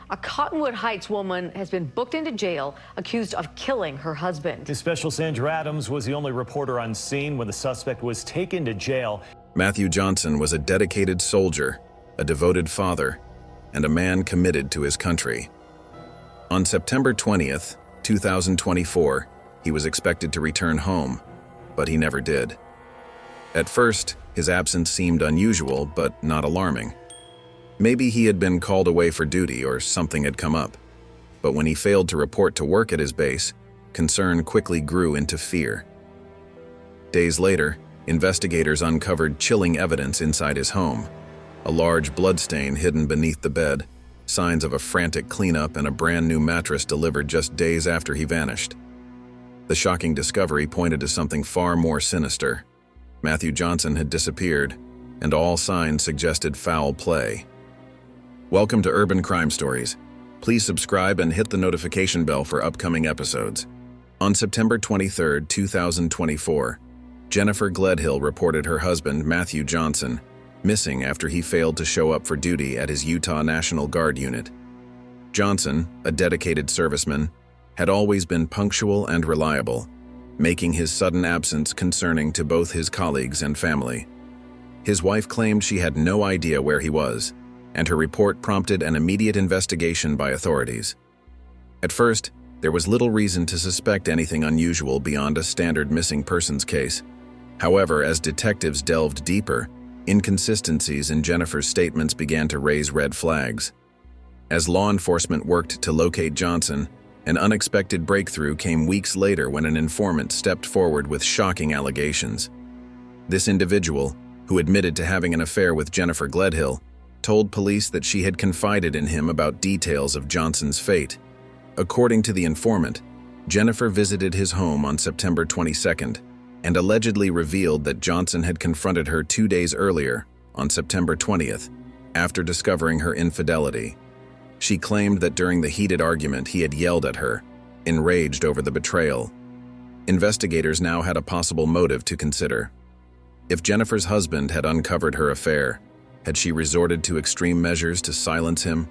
A Cottonwood Heights woman has been booked into jail accused of killing her husband. His special Sandra Adams was the only reporter on scene when the suspect was taken to jail. Matthew Johnson was a dedicated soldier, a devoted father, and a man committed to his country. On September 20th, 2024, he was expected to return home, but he never did. At first, his absence seemed unusual, but not alarming. Maybe he had been called away for duty or something had come up. But when he failed to report to work at his base, concern quickly grew into fear. Days later, investigators uncovered chilling evidence inside his home. A large bloodstain hidden beneath the bed, signs of a frantic cleanup, and a brand new mattress delivered just days after he vanished. The shocking discovery pointed to something far more sinister. Matthew Johnson had disappeared, and all signs suggested foul play. Welcome to Urban Crime Stories. Please subscribe and hit the notification bell for upcoming episodes. On September 23, 2024, Jennifer Gledhill reported her husband, Matthew Johnson, missing after he failed to show up for duty at his Utah National Guard unit. Johnson, a dedicated serviceman, had always been punctual and reliable, making his sudden absence concerning to both his colleagues and family. His wife claimed she had no idea where he was, and her report prompted an immediate investigation by authorities. At first, there was little reason to suspect anything unusual beyond a standard missing persons case. However, as detectives delved deeper, inconsistencies in Jennifer's statements began to raise red flags. As law enforcement worked to locate Johnson, an unexpected breakthrough came weeks later when an informant stepped forward with shocking allegations. This individual, who admitted to having an affair with Jennifer Gledhill, told police that she had confided in him about details of Johnson's fate. According to the informant, Jennifer visited his home on September 22nd and allegedly revealed that Johnson had confronted her 2 days earlier, on September 20th, after discovering her infidelity. She claimed that during the heated argument he had yelled at her, enraged over the betrayal. Investigators now had a possible motive to consider. If Jennifer's husband had uncovered her affair, had she resorted to extreme measures to silence him?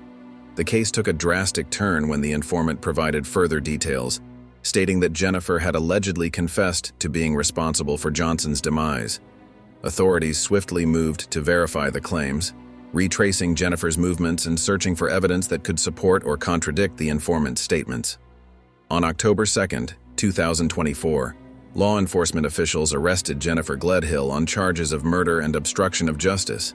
The case took a drastic turn when the informant provided further details, stating that Jennifer had allegedly confessed to being responsible for Johnson's demise. Authorities swiftly moved to verify the claims, retracing Jennifer's movements and searching for evidence that could support or contradict the informant's statements. On October 2nd, 2024, law enforcement officials arrested Jennifer Gledhill on charges of murder and obstruction of justice.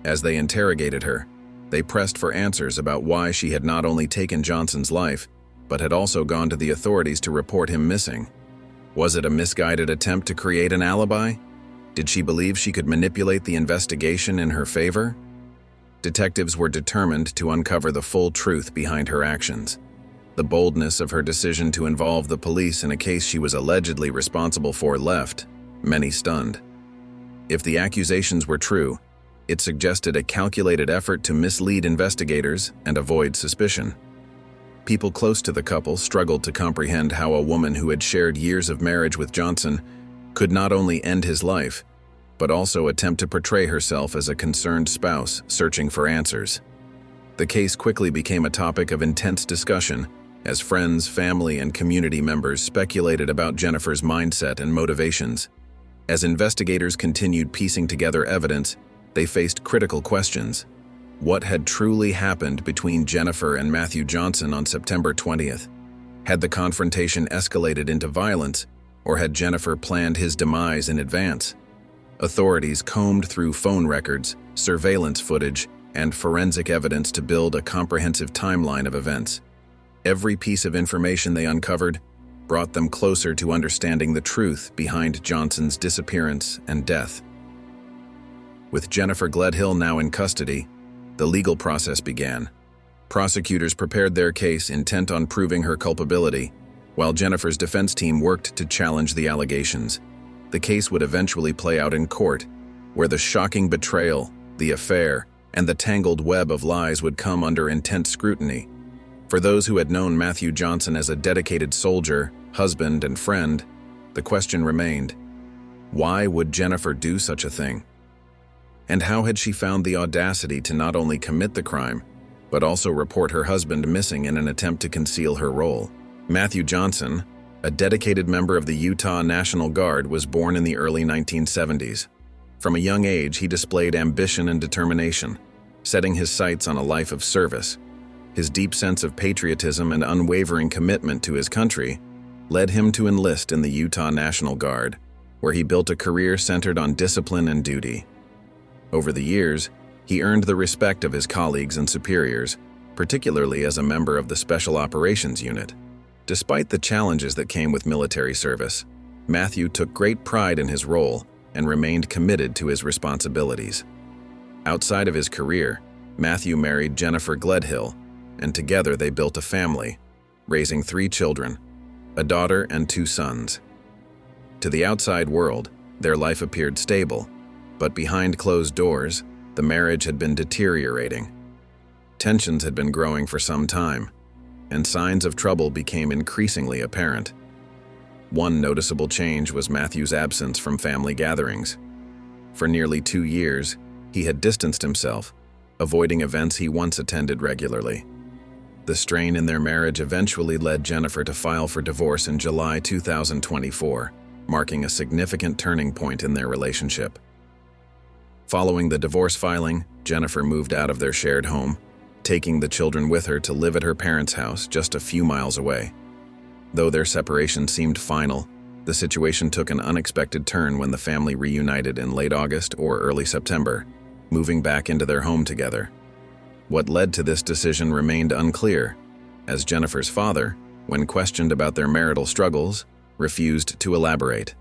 As they interrogated her, they pressed for answers about why she had not only taken Johnson's life, but had also gone to the authorities to report him missing. Was it a misguided attempt to create an alibi? Did she believe she could manipulate the investigation in her favor? Detectives were determined to uncover the full truth behind her actions. The boldness of her decision to involve the police in a case she was allegedly responsible for left many stunned. If the accusations were true, it suggested a calculated effort to mislead investigators and avoid suspicion. People close to the couple struggled to comprehend how a woman who had shared years of marriage with Johnson could not only end his life, but also attempt to portray herself as a concerned spouse searching for answers. The case quickly became a topic of intense discussion as friends, family, and community members speculated about Jennifer's mindset and motivations. As investigators continued piecing together evidence, they faced critical questions. What had truly happened between Jennifer and Matthew Johnson on September 20th? Had the confrontation escalated into violence, or had Jennifer planned his demise in advance? Authorities combed through phone records, surveillance footage, and forensic evidence to build a comprehensive timeline of events. Every piece of information they uncovered brought them closer to understanding the truth behind Johnson's disappearance and death. With Jennifer Gledhill now in custody, the legal process began. Prosecutors prepared their case intent on proving her culpability, while Jennifer's defense team worked to challenge the allegations. The case would eventually play out in court, where the shocking betrayal, the affair, and the tangled web of lies would come under intense scrutiny. For those who had known Matthew Johnson as a dedicated soldier, husband, and friend, the question remained: why would Jennifer do such a thing? And how had she found the audacity to not only commit the crime, but also report her husband missing in an attempt to conceal her role. Matthew Johnson, a dedicated member of the Utah National Guard, was born in the early 1970s. From a young age, he displayed ambition and determination, setting his sights on a life of service. His deep sense of patriotism and unwavering commitment to his country led him to enlist in the Utah National Guard, where he built a career centered on discipline and duty. Over the years, he earned the respect of his colleagues and superiors, particularly as a member of the Special Operations Unit. Despite the challenges that came with military service, Matthew took great pride in his role and remained committed to his responsibilities. Outside of his career, Matthew married Jennifer Gledhill, and together they built a family, raising 3 children, a daughter and 2 sons. To the outside world, their life appeared stable, but behind closed doors, the marriage had been deteriorating. Tensions had been growing for some time, and signs of trouble became increasingly apparent. One noticeable change was Matthew's absence from family gatherings. For nearly 2 years, he had distanced himself, avoiding events he once attended regularly. The strain in their marriage eventually led Jennifer to file for divorce in July 2024, marking a significant turning point in their relationship. Following the divorce filing, Jennifer moved out of their shared home, taking the children with her to live at her parents' house just a few miles away. Though their separation seemed final, the situation took an unexpected turn when the family reunited in late August or early September, moving back into their home together. What led to this decision remained unclear, as Jennifer's father, when questioned about their marital struggles, refused to elaborate.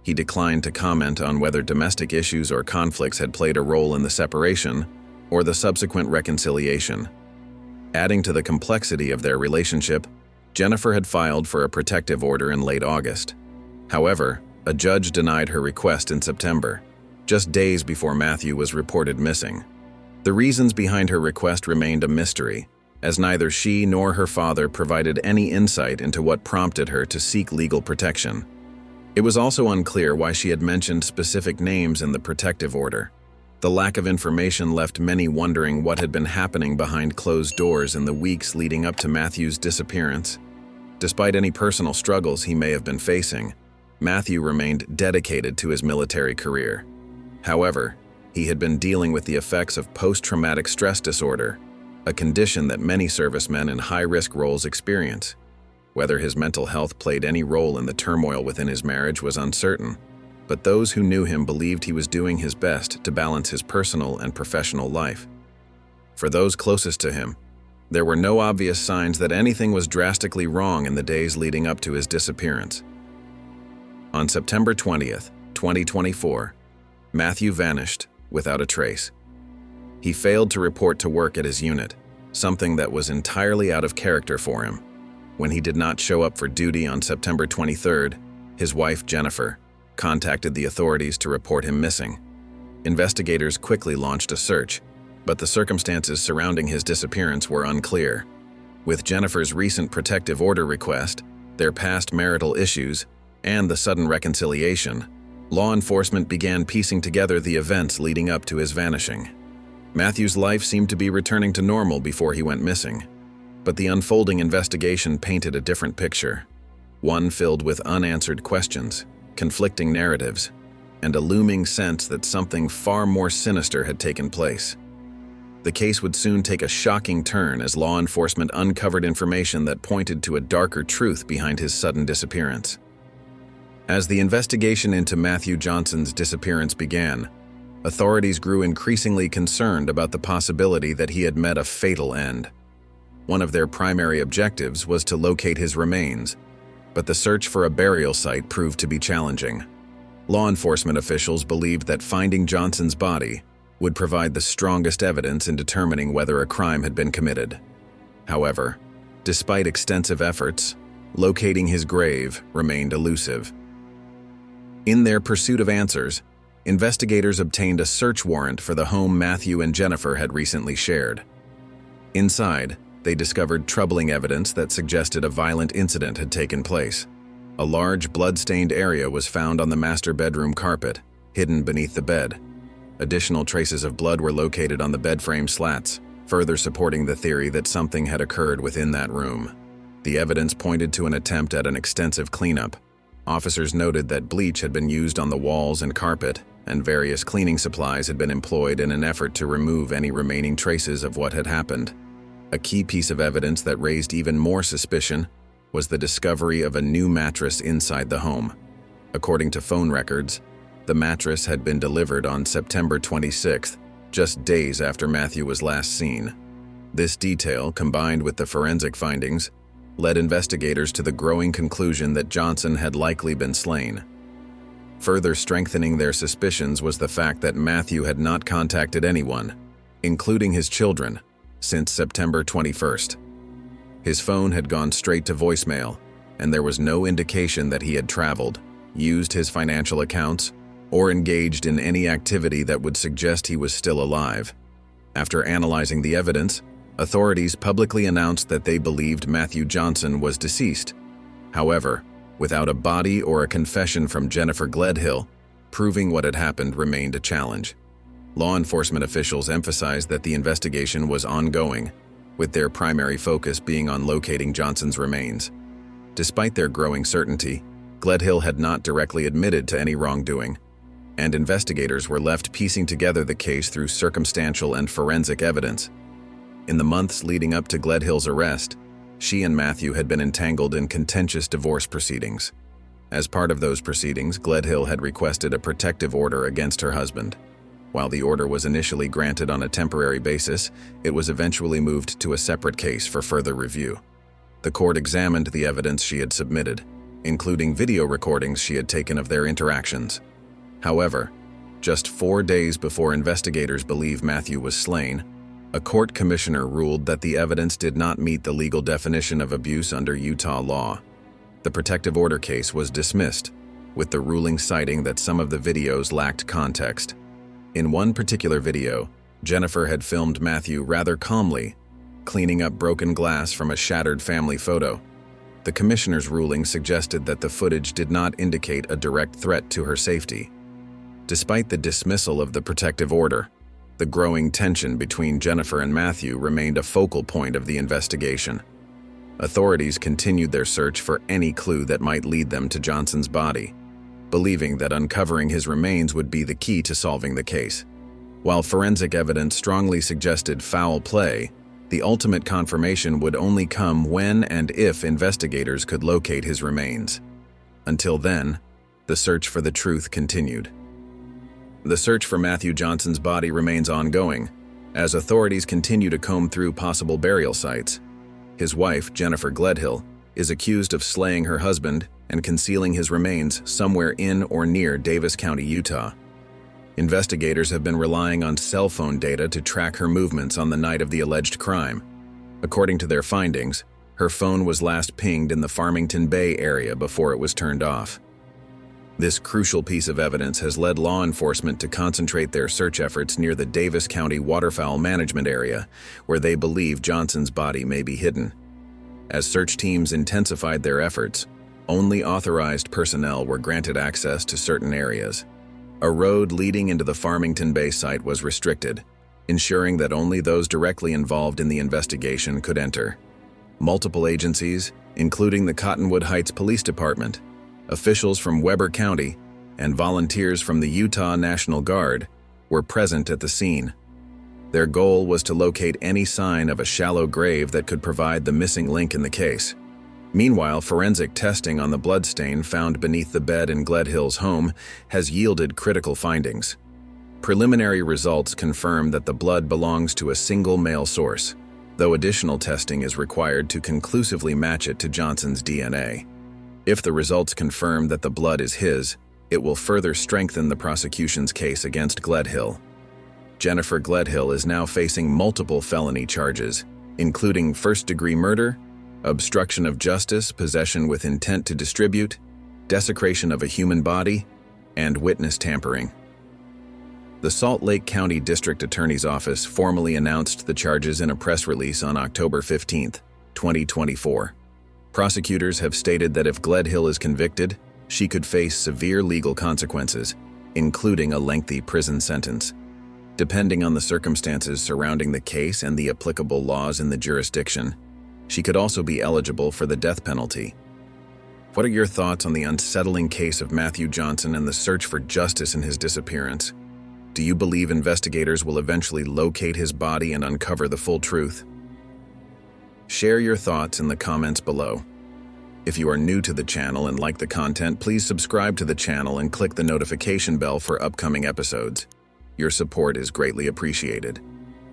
He declined to comment on whether domestic issues or conflicts had played a role in the separation or the subsequent reconciliation. Adding to the complexity of their relationship, Jennifer had filed for a protective order in late August. However, a judge denied her request in September, just days before Matthew was reported missing. The reasons behind her request remained a mystery, as neither she nor her father provided any insight into what prompted her to seek legal protection. It was also unclear why she had mentioned specific names in the protective order. The lack of information left many wondering what had been happening behind closed doors in the weeks leading up to Matthew's disappearance. Despite any personal struggles he may have been facing, Matthew remained dedicated to his military career. However, he had been dealing with the effects of post-traumatic stress disorder, a condition that many servicemen in high-risk roles experience. Whether his mental health played any role in the turmoil within his marriage was uncertain, but those who knew him believed he was doing his best to balance his personal and professional life. For those closest to him, there were no obvious signs that anything was drastically wrong in the days leading up to his disappearance. On September 20th, 2024, Matthew vanished without a trace. He failed to report to work at his unit, something that was entirely out of character for him. When he did not show up for duty on September 23rd, his wife, Jennifer, contacted the authorities to report him missing. Investigators quickly launched a search, but the circumstances surrounding his disappearance were unclear. With Jennifer's recent protective order request, their past marital issues, and the sudden reconciliation, law enforcement began piecing together the events leading up to his vanishing. Matthew's life seemed to be returning to normal before he went missing, but the unfolding investigation painted a different picture, one filled with unanswered questions, conflicting narratives, and a looming sense that something far more sinister had taken place. The case would soon take a shocking turn as law enforcement uncovered information that pointed to a darker truth behind his sudden disappearance. As the investigation into Matthew Johnson's disappearance began, authorities grew increasingly concerned about the possibility that he had met a fatal end. One of their primary objectives was to locate his remains, but the search for a burial site proved to be challenging. Law enforcement officials believed that finding Johnson's body would provide the strongest evidence in determining whether a crime had been committed. However, despite extensive efforts, locating his grave remained elusive. In their pursuit of answers, investigators obtained a search warrant for the home Matthew and Jennifer had recently shared. Inside, they discovered troubling evidence that suggested a violent incident had taken place. A large blood-stained area was found on the master bedroom carpet, hidden beneath the bed. Additional traces of blood were located on the bed frame slats, further supporting the theory that something had occurred within that room. The evidence pointed to an attempt at an extensive cleanup. Officers noted that bleach had been used on the walls and carpet, and various cleaning supplies had been employed in an effort to remove any remaining traces of what had happened. A key piece of evidence that raised even more suspicion was the discovery of a new mattress inside the home. According to phone records, the mattress had been delivered on September 26th, just days after Matthew was last seen. This detail, combined with the forensic findings, led investigators to the growing conclusion that Johnson had likely been slain. Further strengthening their suspicions was the fact that Matthew had not contacted anyone, including his children, since September 21st. His phone had gone straight to voicemail, and there was no indication that he had traveled, used his financial accounts, or engaged in any activity that would suggest he was still alive. After analyzing the evidence, authorities publicly announced that they believed Matthew Johnson was deceased. However, without a body or a confession from Jennifer Gledhill, proving what had happened remained a challenge. Law enforcement officials emphasized that the investigation was ongoing, with their primary focus being on locating Johnson's remains. Despite their growing certainty, Gledhill had not directly admitted to any wrongdoing, and investigators were left piecing together the case through circumstantial and forensic evidence. In the months leading up to Gledhill's arrest, she and Matthew had been entangled in contentious divorce proceedings. As part of those proceedings, Gledhill had requested a protective order against her husband. While the order was initially granted on a temporary basis, it was eventually moved to a separate case for further review. The court examined the evidence she had submitted, including video recordings she had taken of their interactions. However, just 4 days before investigators believed Matthew was slain, a court commissioner ruled that the evidence did not meet the legal definition of abuse under Utah law. The protective order case was dismissed, with the ruling citing that some of the videos lacked context. In one particular video, Jennifer had filmed Matthew rather calmly, cleaning up broken glass from a shattered family photo. The commissioner's ruling suggested that the footage did not indicate a direct threat to her safety. Despite the dismissal of the protective order, the growing tension between Jennifer and Matthew remained a focal point of the investigation. Authorities continued their search for any clue that might lead them to Johnson's body, believing that uncovering his remains would be the key to solving the case. While forensic evidence strongly suggested foul play, the ultimate confirmation would only come when and if investigators could locate his remains. Until then, the search for the truth continued. The search for Matthew Johnson's body remains ongoing, as authorities continue to comb through possible burial sites. His wife, Jennifer Gledhill, is accused of slaying her husband and concealing his remains somewhere in or near Davis County, Utah. Investigators have been relying on cell phone data to track her movements on the night of the alleged crime. According to their findings, her phone was last pinged in the Farmington Bay area before it was turned off. This crucial piece of evidence has led law enforcement to concentrate their search efforts near the Davis County waterfowl management area, where they believe Johnson's body may be hidden. As search teams intensified their efforts, only authorized personnel were granted access to certain areas. A road leading into the Farmington Bay site was restricted, ensuring that only those directly involved in the investigation could enter. Multiple agencies, including the Cottonwood Heights Police Department, officials from Weber County, and volunteers from the Utah National Guard, were present at the scene. Their goal was to locate any sign of a shallow grave that could provide the missing link in the case. Meanwhile, forensic testing on the bloodstain found beneath the bed in Gledhill's home has yielded critical findings. Preliminary results confirm that the blood belongs to a single male source, though additional testing is required to conclusively match it to Johnson's DNA. If the results confirm that the blood is his, it will further strengthen the prosecution's case against Gledhill. Jennifer Gledhill is now facing multiple felony charges, including first-degree murder, obstruction of justice, possession with intent to distribute, desecration of a human body, and witness tampering. The Salt Lake County District Attorney's Office formally announced the charges in a press release on October 15, 2024. Prosecutors have stated that if Gledhill is convicted, she could face severe legal consequences, including a lengthy prison sentence. Depending on the circumstances surrounding the case and the applicable laws in the jurisdiction, she could also be eligible for the death penalty. What are your thoughts on the unsettling case of Matthew Johnson and the search for justice in his disappearance? Do you believe investigators will eventually locate his body and uncover the full truth? Share your thoughts in the comments below. If you are new to the channel and like the content, please subscribe to the channel and click the notification bell for upcoming episodes. Your support is greatly appreciated.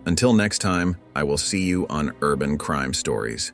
Until next time, I will see you on Urban Crime Stories.